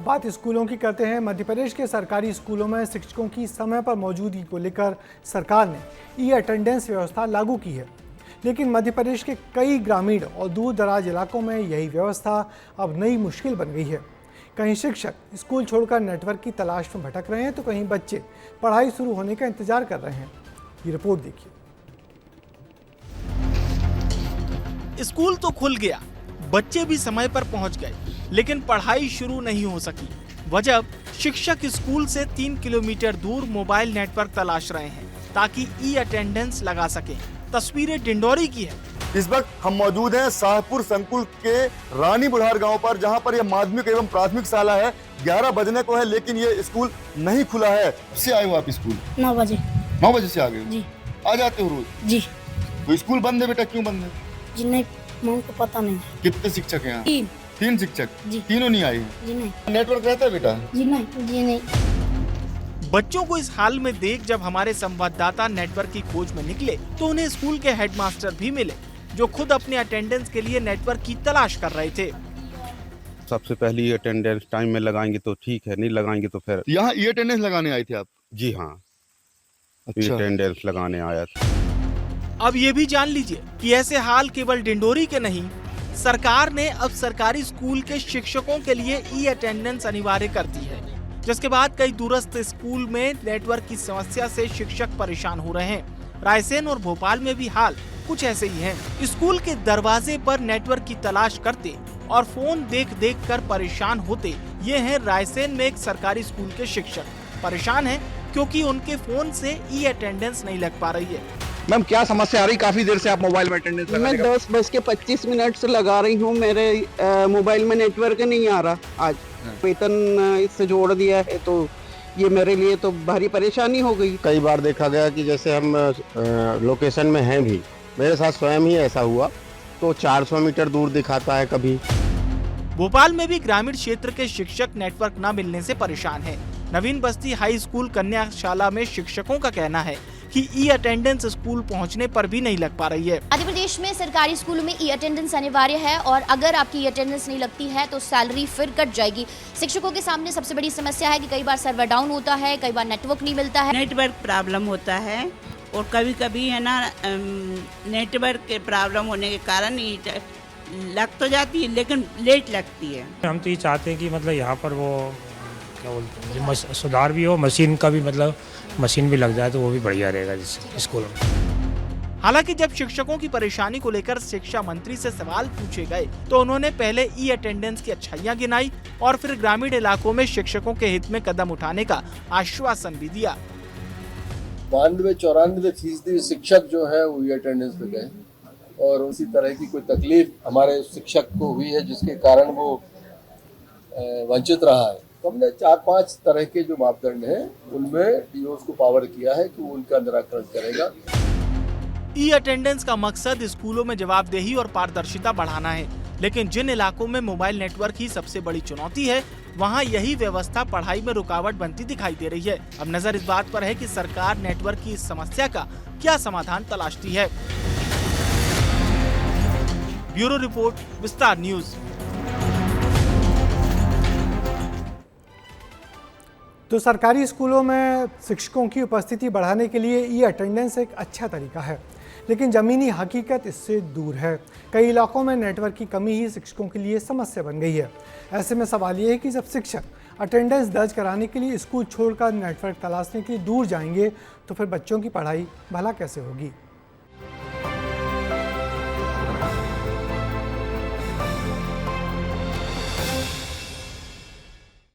बात स्कूलों की करते हैं। मध्य प्रदेश के सरकारी स्कूलों में शिक्षकों की समय पर मौजूदगी को लेकर सरकार ने ई अटेंडेंस व्यवस्था लागू की है, लेकिन मध्य प्रदेश के कई ग्रामीण और दूर दराज इलाकों में यही व्यवस्था अब नई मुश्किल बन गई है। कहीं शिक्षक स्कूल छोड़कर नेटवर्क की तलाश में भटक रहे हैं, तो कहीं बच्चे पढ़ाई शुरू होने का इंतजार कर रहे हैं। ये रिपोर्ट देखिए। स्कूल तो खुल गया, बच्चे भी समय पर पहुंच गए, लेकिन पढ़ाई शुरू नहीं हो सकी। वजह शिक्षक स्कूल से 3 किलोमीटर दूर मोबाइल नेटवर्क तलाश रहे हैं ताकि ई अटेंडेंस लगा सकें। तस्वीरें डिंडोरी की है। इस वक्त हम मौजूद हैं शाहपुर संकुल के रानी बुढ़ार गांव पर, जहां पर यह माध्यमिक एवं प्राथमिक शाला है। 11 बजने को है, लेकिन ये स्कूल नहीं खुला है। से आए हो आप स्कूल? 9 बजे। 9 बजे से आ गए हो? जी। आ जाते हो रोज? जी। तो स्कूल बंद है बेटा, क्यों बंद है? जी नहीं, मां को पता नहीं। कितने शिक्षक हैं यहाँ? 3 शिक्षक। जी। तीनों नहीं आए हैं? जी नहीं। नेटवर्क रहता है बेटा? जी नहीं। जी नहीं। बच्चों को इस हाल में देख जब हमारे संवाददाता नेटवर्क की खोज में निकले, तो उन्हें स्कूल के हेडमास्टर भी मिले, जो खुद अपने अटेंडेंस के लिए नेटवर्क की तलाश कर रहे थे। सबसे पहले अटेंडेंस टाइम में लगाएंगे तो ठीक है, नहीं लगाएंगे तो फिर। यहाँ ई अटेंडेंस लगाने आए थे आप? जी हाँ, अच्छा। अटेंडेंस लगाने आया था। अब ये भी जान लीजिए कि ऐसे हाल केवल डिंडोरी के नहीं, सरकार ने अब सरकारी स्कूल के शिक्षकों के लिए ई अटेंडेंस अनिवार्य कर दी है, जिसके बाद कई दूरस्थ स्कूल में नेटवर्क की समस्या से शिक्षक परेशान हो रहे हैं। रायसेन और भोपाल में भी हाल कुछ ऐसे ही है। स्कूल के दरवाजे पर नेटवर्क की तलाश करते और फोन देख कर परेशान होते ये हैं रायसेन में एक सरकारी स्कूल के शिक्षक। परेशान हैं क्योंकि उनके फोन से ई अटेंडेंस नहीं लग पा रही है। मैम क्या समस्या आ रही? काफी देर से आप मोबाइल में अटेंडेंस लगा रही हैं। मैं 10:25 से लगा रही हूँ। मेरे मोबाइल में नेटवर्क नहीं आ रहा। आज वेतन इससे जोड़ दिया है, तो ये मेरे लिए तो भारी परेशानी हो गई। कई बार देखा गया कि जैसे हम लोकेशन में हैं भी, मेरे साथ स्वयं ही ऐसा हुआ, तो 400 मीटर दूर दिखाता है कभी। भोपाल में भी ग्रामीण क्षेत्र के शिक्षक नेटवर्क न मिलने से परेशान हैं। नवीन बस्ती हाई स्कूल कन्याशाला में शिक्षकों का कहना है कि ई अटेंडेंस स्कूल पहुंचने पर भी नहीं लग पा रही है। मध्य प्रदेश में सरकारी स्कूलों में ई अटेंडेंस अनिवार्य है और अगर आपकी ई अटेंडेंस नहीं लगती है तो सैलरी फिर कट जाएगी। शिक्षकों के सामने सबसे बड़ी समस्या है कि कई बार सर्वर डाउन होता है, कई बार नेटवर्क नहीं मिलता है। नेटवर्क प्रॉब्लम होता है और कभी कभी है ना नेटवर्क के प्रॉब्लम होने के कारण लग तो जाती है लेकिन लेट लगती है। हम तो ये चाहते हैं कि मतलब यहाँ पर वो क्या बोलते हैं सुधार भी हो, मशीन का भी मतलब मशीन भी लग जाए तो वो भी बढ़िया रहेगा स्कूल में। हालांकि जब शिक्षकों की परेशानी को लेकर शिक्षा मंत्री से सवाल पूछे गए तो उन्होंने पहले ई अटेंडेंस की अच्छाइयां गिनाई और फिर ग्रामीण इलाकों में शिक्षकों के हित में कदम उठाने का आश्वासन भी दिया। 92-94% शिक्षक जो है वो ई अटेंडेंस पे गए और उसी तरह की कोई तकलीफ हमारे शिक्षक को हुई है जिसके कारण वो वंचित रहा है। तो हमने 4-5 तरह के जो मापदंड हैं उनमें डीओ को पावर किया है कि वो उनका निराकरण करेगा। ई अटेंडेंस का मकसद स्कूलों में जवाबदेही और पारदर्शिता बढ़ाना है, लेकिन जिन इलाकों में मोबाइल नेटवर्क ही सबसे बड़ी चुनौती है, वहां यही व्यवस्था पढ़ाई में रुकावट बनती दिखाई दे रही है। अब नजर इस बात पर है कि सरकार नेटवर्क की इस समस्या का क्या समाधान तलाशती है। ब्यूरो रिपोर्ट, विस्तार न्यूज। तो सरकारी स्कूलों में शिक्षकों की उपस्थिति बढ़ाने के लिए ई अटेंडेंस एक अच्छा तरीका है, लेकिन ज़मीनी हकीकत इससे दूर है। कई इलाकों में नेटवर्क की कमी ही शिक्षकों के लिए समस्या बन गई है। ऐसे में सवाल ये है कि जब शिक्षक अटेंडेंस दर्ज कराने के लिए स्कूल छोड़कर नेटवर्क तलाशने के लिए दूर जाएंगे, तो फिर बच्चों की पढ़ाई भला कैसे होगी।